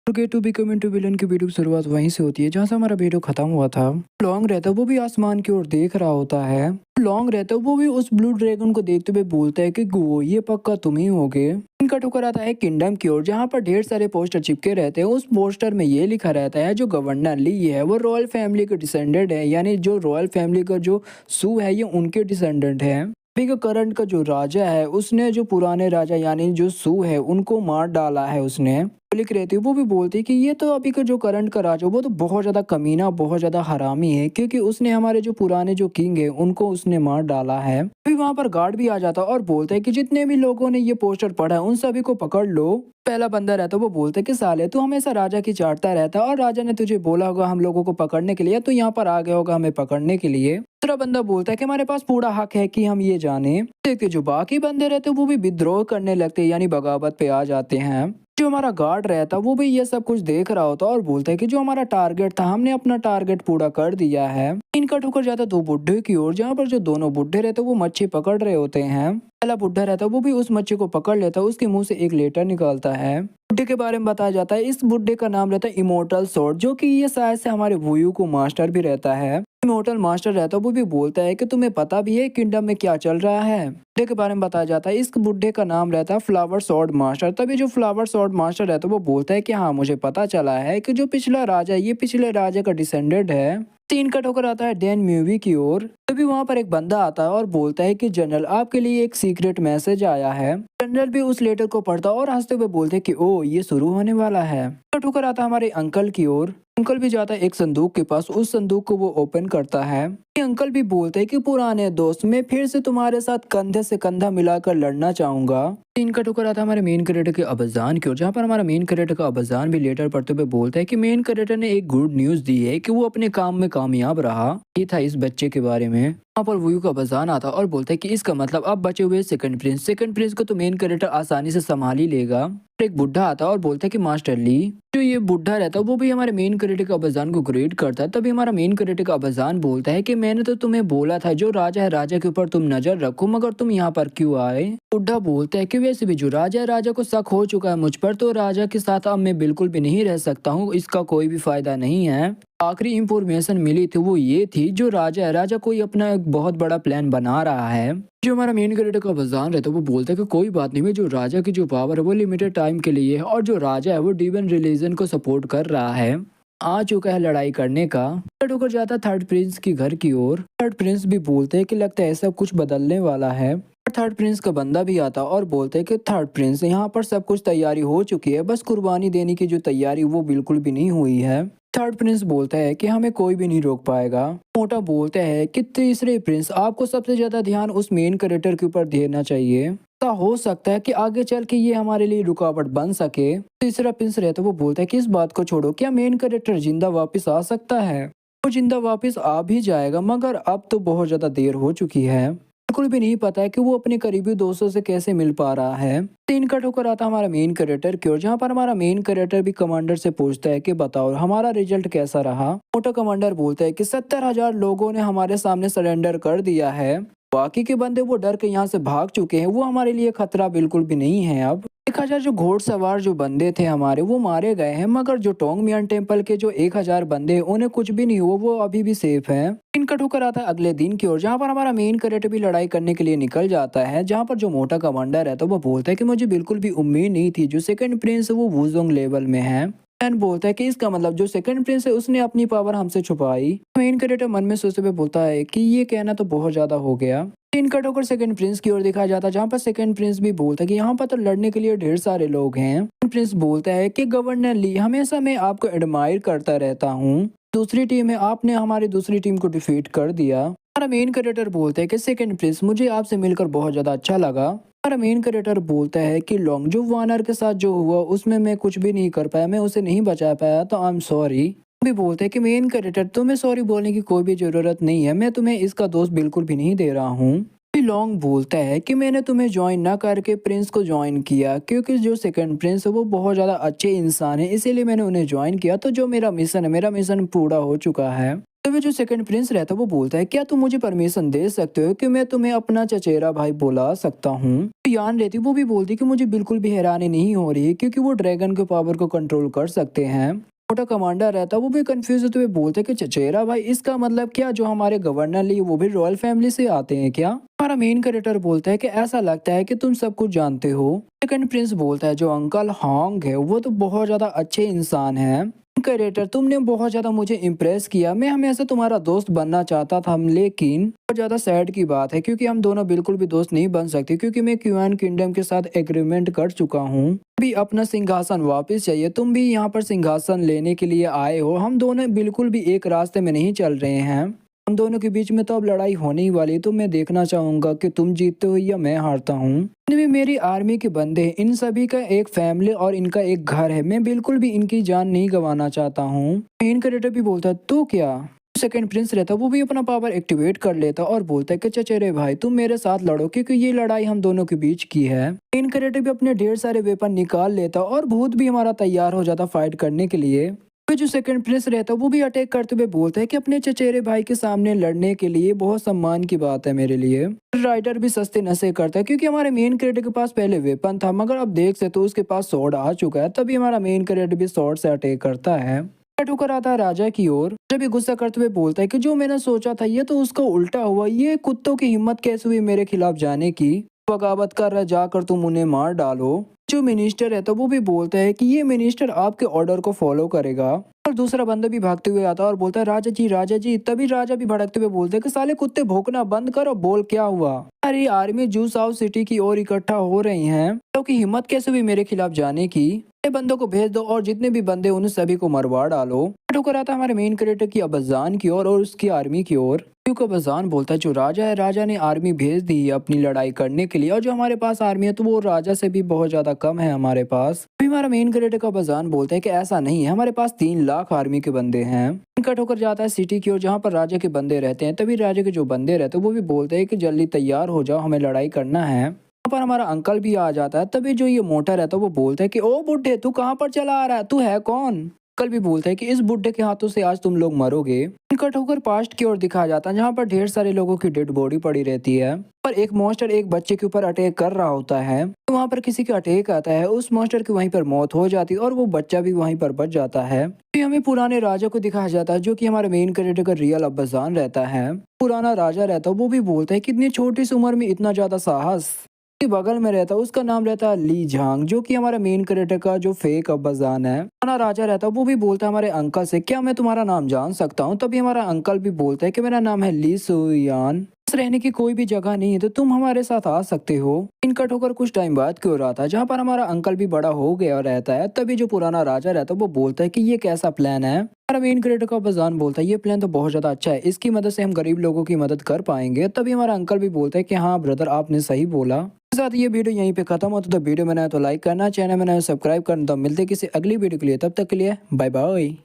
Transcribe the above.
Okay to become into villain की video की शुरुआत वहीं से होती है जहाँ से हमारा वीडियो खत्म हुआ था। लॉन्ग रहता है वो भी आसमान की ओर देख रहा होता है। लॉन्ग रहता है वो भी उस ब्लू ड्रैगन को देखते हुए बोलता है कि गो ये पक्का तुम ही होगे। इनका टुकर आता है किंगडम की ओर जहाँ पर ढेर सारे पोस्टर चिपके रहते हैं। उस पोस्टर में ये लिखा रहता है जो गवर्नर ली है वो रॉयल फैमिली के डिसेंडेंट है, यानी जो रॉयल फैमिली का जो सू है ये उनके डिसेंडेंट है। अभी का करंट का जो राजा है उसने जो पुराने राजा यानी जो सू है उनको मार डाला है उसने। लिख रहे थे वो भी बोलती कि ये तो अभी का जो करंट का राजा वो तो बहुत ज्यादा कमीना बहुत ज्यादा हरामी है, क्योंकि उसने हमारे जो पुराने जो किंग है उनको उसने मार डाला है। अभी वहां पर गार्ड भी आ जाता और बोलते है कि जितने भी लोगों ने ये पोस्टर पढ़ा है उन सभी को पकड़ लो। पहला बंदा रहता वो बोलते कि साले तू हमेशा राजा की चाटता रहता और राजा ने तुझे बोला होगा हम लोगों को पकड़ने के लिए, तो यहाँ पर आ गया होगा हमें पकड़ने के लिए। दूसरा बंदा बोलता है कि हमारे पास पूरा हक है कि हम ये जाने। देखते जो बाकी बंदे रहते वो भी विद्रोह करने लगते यानी बगावत पे आ जाते हैं। जो हमारा गार्ड रहता वो भी ये सब कुछ देख रहा होता और बोलता है कि जो हमारा टारगेट था हमने अपना टारगेट पूरा कर दिया है। इनका ठोकर जाता दो बुड्ढे की ओर जहाँ पर जो दोनों बुड्ढे रहते वो मच्छी पकड़ रहे होते हैं। पहला बुड्ढा रहता वो भी उस मच्छी को पकड़ लेता है, उसके मुंह से एक लेटर निकलता है। बुड्ढे के बारे में बताया जाता है इस बुड्ढे का नाम रहता है इमोर्टल स्वॉर्ड, जो कि ये शायद से हमारे वुयू को मास्टर भी रहता है। इमोर्टल मास्टर रहता है वो भी बोलता है कि तुम्हें पता भी है किंगडम में क्या चल रहा है। बुड्ढे के बारे में बताया जाता है इस बुड्ढे का नाम रहता है फ्लावर स्वॉर्ड मास्टर। तभी जो फ्लावर स्वॉर्ड मास्टर रहता है वो बोलता है कि हाँ मुझे पता चला है कि जो पिछला राजा है ये पिछले राजा का डिसेंडेंट है। सीन कट होकर आता है डैन म्यूवी की ओर। तभी वहां पर एक बंदा आता है और बोलता है कि जनरल आपके लिए एक सीक्रेट मैसेज आया है। जनरल भी उस लेटर को पढ़ता और हंसते हुए बोलते कि ओ ये शुरू होने वाला है। कट होकर आता है हमारे अंकल की ओर। अंकल भी जाता है एक संदूक के पास, उस संदूक को वो ओपन करता है। ये अंकल भी बोलते हैं कि पुराने दोस्त मैं फिर से तुम्हारे साथ कंधे से कंधा मिलाकर लड़ना चाहूंगा। इनका टुकर आता है हमारे मेन कैरेक्टर के अबजान की ओर, जहाँ पर हमारा मेन कैरेक्टर का अबजान भी लेटर पढ़ते हुए बोलता है कि मेन कैरेक्टर ने एक गुड न्यूज दी है कि वो अपने काम में कामयाब रहा। ये था इस बच्चे के बारे में। वहाँ पर वूयू का अबजान आता और बोलता है कि इसका मतलब अब बचे हुए सेकंड प्रिंस को तो मेन कैरेक्टर आसानी से संभाल ही लेगा। फिर एक बुढ़ा आता और बोलता है कि मास्टर ली। जो ये बुढ़ा रहता है वो भी हमारे मेन कैरेक्टर का अबजान को ग्रेड करता है। तभी हमारा मेन कैरेक्टर का अबजान बोलता है कि मैंने तो तुम्हें बोला था जो राजा है राजा के ऊपर तुम नजर रखो, मगर तुम यहाँ पर क्यों आए। बुढ़ा बोलता है कि वैसे भी जो राजा है राजा को शक हो चुका है मुझ पर, तो राजा के साथ अब मैं बिल्कुल भी नहीं रह सकता हूँ, इसका कोई भी फायदा नहीं है। आखिरी इंफॉर्मेशन मिली थी वो ये थी जो राजा है राजा कोई अपना एक बहुत बड़ा प्लान बना रहा है। जो हमारा मेन कैरेक्टर का वजान रहता है वो बोलता है कि कोई बात नहीं, जो राजा की जो पावर है वो लिमिटेड टाइम के लिए है और जो राजा है वो डिवन रिलीजन को सपोर्ट कर रहा है, आ चुका है लड़ाई करने का। होकर जाता थर्ड प्रिंस की घर की ओर। थर्ड प्रिंस भी बोलते हैं कि लगता है सब कुछ बदलने वाला है। थर्ड प्रिंस का बंदा भी आता और बोलते हैं कि थर्ड प्रिंस यहाँ पर सब कुछ तैयारी हो चुकी है, बस कुर्बानी देने की जो तैयारी वो बिल्कुल भी नहीं हुई है। थर्ड प्रिंस बोलता है कि हमें कोई भी नहीं रोक पाएगा। मोटा बोलता है कि तीसरे प्रिंस आपको सबसे ज्यादा ध्यान उस मेन कैरेक्टर के ऊपर देना चाहिए, ऐसा हो सकता है कि आगे चल के ये हमारे लिए रुकावट बन सके। तीसरा प्रिंस रहता है वो बोलता है कि इस बात को छोड़ो, क्या मेन कैरेक्टर जिंदा वापस आ सकता है। वो जिंदा वापस आ भी जाएगा मगर अब तो बहुत ज्यादा देर हो चुकी है, बिल्कुल भी नहीं पता है कि वो अपने करीबी दोस्तों से कैसे मिल पा रहा है। सीन कट होकर आता हमारा मेन कैरेक्टर की ओर, जहाँ पर हमारा मेन कैरेक्टर भी कमांडर से पूछता है कि बताओ हमारा रिजल्ट कैसा रहा। मोटा कमांडर बोलता है कि 70,000 लोगों ने हमारे सामने सरेंडर कर दिया है, बाकी के बंदे वो डर के यहाँ से भाग चुके हैं, वो हमारे लिए खतरा बिल्कुल भी नहीं है। अब 1,000 जो घोड़सवार जो बंदे थे हमारे वो मारे गए हैं, मगर जो टोंगमियान टेम्पल के जो 1,000 बंदे हैं उन्हें कुछ भी नहीं हुआ, वो अभी भी सेफ है। इन कट होकर आता है अगले दिन की ओर, जहाँ पर हमारा मेन कैरेक्टर भी लड़ाई करने के लिए निकल जाता है। जहाँ पर जो मोटा कमांडर है तो वो बोलता है कि मुझे बिल्कुल भी उम्मीद नहीं थी जो सेकंड प्रिंस वो वुजोंग लेवल में है। एंड बोलता है कि इसका मतलब जो सेकंड प्रिंस है उसने अपनी पावर हमसे छुपाई। मेन कैरेक्टर मन में सोचते हुए बोलता है कि ये कहना तो बहुत ज्यादा हो गया। सीन कट होकर सेकंड प्रिंस की ओर दिखाया जाता है, जहाँ पर सेकंड प्रिंस भी बोलता है कि यहाँ पर तो लड़ने के लिए ढेर सारे लोग हैं। प्रिंस बोलता है कि गवर्नर ली हमेशा मैं आपको एडमायर करता रहता हूँ, दूसरी टीम है आपने हमारी दूसरी टीम को डिफीट कर दिया। हमारा मेन कैरेक्टर बोलता है कि सेकंड प्रिंस मुझे आपसे मिलकर बहुत ज्यादा अच्छा लगा। हमारा मेन कैरेक्टर बोलता है कि लॉन्ग जो वानर के साथ जो हुआ उसमें मैं कुछ भी नहीं कर पाया, मैं उसे नहीं बचा पाया, तो आई एम सॉरी। भी बोलते हैं कि मेन कैरेक्टर तुम्हें सॉरी बोलने की कोई भी जरूरत नहीं है, मैं तुम्हें इसका दोस्त बिल्कुल भी नहीं दे रहा हूँ। लॉन्ग बोलता है कि मैंने तुम्हें ज्वाइन ना करके प्रिंस को ज्वाइन किया, क्योंकि जो सेकंड प्रिंस है वो बहुत ज्यादा अच्छे इंसान है, इसीलिए मैंने उन्हें ज्वाइन किया, तो जो मेरा मिशन है मेरा मिशन पूरा हो चुका है। तभी जो सेकंड प्रिंस रहता है वो बोलता है क्या तुम मुझे परमिशन दे सकते हो कि मैं तुम्हें अपना चचेरा भाई बुला सकता हूँ। तो यान रहती वो भी बोलती कि मुझे बिल्कुल भी हैरानी नहीं हो रही क्योंकि वो ड्रैगन के पावर को कंट्रोल कर सकते हैं। छोटा कमांडर रहता वो भी कंफ्यूज होते हुए बोलते कि चचेरा भाई इसका मतलब क्या जो हमारे गवर्नर लिए वो भी रॉयल फैमिली से आते हैं क्या। हमारा मेन कैरेक्टर बोलता है कि ऐसा लगता है कि तुम सब कुछ जानते हो। सेकंड प्रिंस बोलता है जो अंकल हॉन्ग है वो तो बहुत ज्यादा अच्छे इंसान है। क्रिएटर तुमने बहुत ज्यादा मुझे इम्प्रेस किया, मैं हमेशा तुम्हारा दोस्त बनना चाहता था, लेकिन बहुत ज्यादा सैड की बात है क्योंकि हम दोनों बिल्कुल भी दोस्त नहीं बन सकते क्योंकि मैं क्यूआन किंगडम के साथ एग्रीमेंट कर चुका हूँ। भी अपना सिंहासन वापस चाहिए, तुम भी यहाँ पर सिंहासन लेने के लिए आए हो, हम दोनों बिल्कुल भी एक रास्ते में नहीं चल रहे हैं। हम दोनों के बीच में तो अब लड़ाई होने ही वाली, तो मैं देखना चाहूंगा कि तुम जीतते हो या मैं हारता हूँ। भी मेरी आर्मी के बंदे हैं, इन सभी का एक फैमिली और इनका एक घर है, मैं बिल्कुल भी इनकी जान नहीं गंवाना चाहता हूँ। मेन कैरेक्टर भी बोलता है तो क्या। सेकंड प्रिंस रहता वो भी अपना पावर एक्टिवेट कर लेता और बोलता है कि चचेरे भाई तुम मेरे साथ लड़ो क्योंकि ये लड़ाई हम दोनों के बीच की है। मेन कैरेक्टर भी अपने ढेर सारे वेपन निकाल लेता और भूत भी हमारा तैयार हो जाता फाइट करने के लिए। फिर जो सेकंड प्रिंस रहता है वो भी अटैक करते हुए बोलता है कि अपने चचेरे भाई के सामने लड़ने के लिए बहुत सम्मान की बात है मेरे लिए। राइटर भी सस्ते नशे करता है क्योंकि हमारे मेन कैरेक्टर के पास पहले वेपन था, मगर अब देख सकते हो उसके पास स्वॉर्ड आ चुका है, तभी हमारा मेन कैरेक्टर भी स्वॉर्ड से अटैक करता है। ठोकर आता है राजा की ओर, जब ये गुस्सा करते हुए बोलता है कि जो मैंने सोचा था ये तो उसका उल्टा हुआ, ये कुत्तों की हिम्मत कैसे हुई मेरे खिलाफ जाने की, बगावत कर रहा जाकर तुम उन्हें मार डालो। जो मिनिस्टर है तो वो भी बोलता है कि ये मिनिस्टर आपके ऑर्डर को फॉलो करेगा। और दूसरा बंदा भी भागते हुए आता है और बोलता है राजा जी। तभी राजा भी भड़कते हुए बोलते हैं कि साले कुत्ते भौंकना बंद करो, बोल क्या हुआ। अरे आर्मी जू साउथ सिटी की ओर इकट्ठा हो रही हैं, तो की हिम्मत कैसे हुई मेरे खिलाफ जाने की, बंदों को भेज दो और जितने भी बंदे उन सभी को मरवा डालो। ठोकर आता हमारे मेन कैरेक्टर की अब्बाजान की ओर और उसकी आर्मी की ओर। क्योंकि अब्बाजान बोलता है जो राजा है, राजा ने आर्मी भेज दी है अपनी लड़ाई करने के लिए, और जो हमारे पास आर्मी है तो वो राजा से भी बहुत ज्यादा कम है हमारे पास। अभी हमारा मेन कैरेक्टर का अब्बाजान बोलता है कि ऐसा नहीं है, हमारे पास 3 लाख आर्मी के बंदे हैं। कट होकर जाता है सिटी की ओर जहाँ पर राजा के बंदे रहते हैं, तभी राजा के जो बंदे रहते हैं वो भी बोलते हैं कि जल्दी तैयार हो जाओ, हमें लड़ाई करना है। पर हमारा अंकल भी आ जाता है, तभी जो ये मोटा रहता है वो बोलता है कि ओ बुड्ढे तू कहाँ पर चला आ रहा है, तू है कौन। अंकल भी बोलता है कि इस बुड्ढे के हाथों से आज तुम लोग मरोगे। कट होकर पास्ट की ओर दिखाया जाता है जहाँ पर ढेर सारे लोगों की डेड बॉडी पड़ी रहती है, पर एक मॉन्स्टर एक बच्चे के ऊपर अटैक कर रहा होता है, तो वहाँ पर किसी का अटैक आता है, उस मॉन्स्टर की वहीं पर मौत हो जाती है और वो बच्चा भी वहीं पर बच जाता है। फिर हमें पुराने राजा को दिखाया जाता है जो कि हमारे मेन कैरेक्टर का रियल अब्बाजान रहता है। पुराना राजा रहता है वो भी बोलता है कितनी छोटी सी उम्र में इतना ज्यादा साहस। के बगल में रहता है उसका नाम रहता है ली झांग, जो कि हमारा मेन कैरेक्टर का जो फेक अब्बाजान है। हमारा राजा रहता है वो भी बोलता है हमारे अंकल से क्या मैं तुम्हारा नाम जान सकता हूँ, तभी हमारा अंकल भी बोलता है कि मेरा नाम है ली सुयान, रहने की कोई भी जगह नहीं है तो तुम हमारे साथ आ सकते हो। इनकट होकर कुछ टाइम बाद क्यों रहा था जहाँ पर हमारा अंकल भी बड़ा हो गया रहता है, तभी जो पुराना राजा रहता है वो बोलता है कि ये कैसा प्लान है। हमारा मेन क्रिएटर का बजान बोलता है ये प्लान तो बहुत ज्यादा अच्छा है, इसकी मदद से हम गरीब लोगों की मदद कर पाएंगे। तभी हमारा अंकल भी बोलता है कि हाँ ब्रदर आपने सही बोला। साथ ये वीडियो यहीं पे खत्म होता, तो वीडियो में नया तो लाइक करना, चैनल में नया सब्सक्राइब करना। तो मिलते किसी अगली वीडियो के लिए, तब तक के लिए बाय बाय।